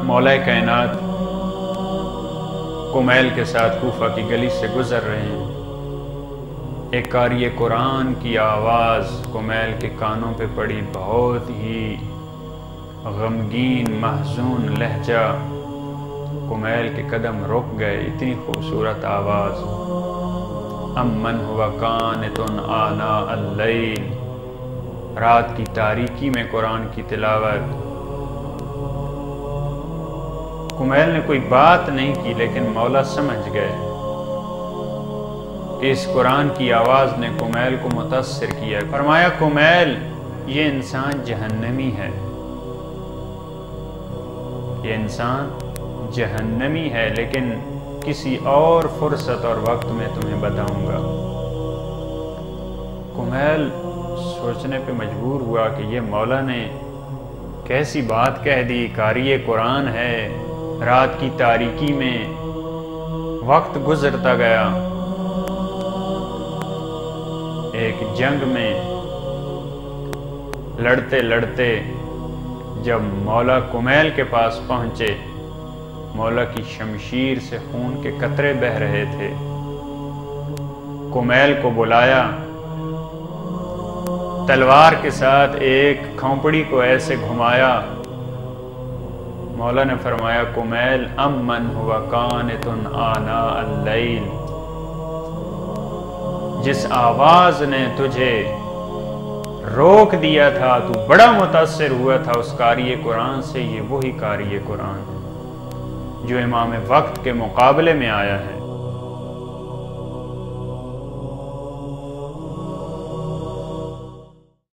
مولا کائنات کمیل کے ساتھ کوفہ کی گلی سے گزر رہے ہیں۔ ایک قاری قرآن کی آواز کمیل کے کانوں پہ پڑی، بہت ہی غمگین محزون لہجہ۔ کمیل کے قدم رک گئے، اتنی خوبصورت آواز۔ امن ہوا قانت آناء اللیل، رات کی تاریکی میں قرآن کی تلاوت۔ کمیل نے کوئی بات نہیں کی، لیکن مولا سمجھ گئے کہ اس قرآن کی آواز نے کمیل کو متاثر کیا۔ فرمایا کمیل، یہ انسان جہنمی ہے، یہ انسان جہنمی ہے، لیکن کسی اور فرصت اور وقت میں تمہیں بتاؤں گا۔ کمیل سوچنے پہ مجبور ہوا کہ یہ مولا نے کیسی بات کہہ دی۔ قاری قرآن ہے، رات کی تاریکی میں وقت گزرتا گیا۔ ایک جنگ میں لڑتے لڑتے جب مولا کمیل کے پاس پہنچے، مولا کی شمشیر سے خون کے قطرے بہہ رہے تھے۔ کمیل کو بلایا، تلوار کے ساتھ ایک کھوپڑی کو ایسے گھمایا۔ مولا نے فرمایا کمیل، امن ہوا قانت آناء اللیل، جس آواز نے تجھے روک دیا تھا، تو بڑا متاثر ہوا تھا اس قاری قرآن سے، یہ وہی قاری قرآن ہے جو امام وقت کے مقابلے میں آیا ہے۔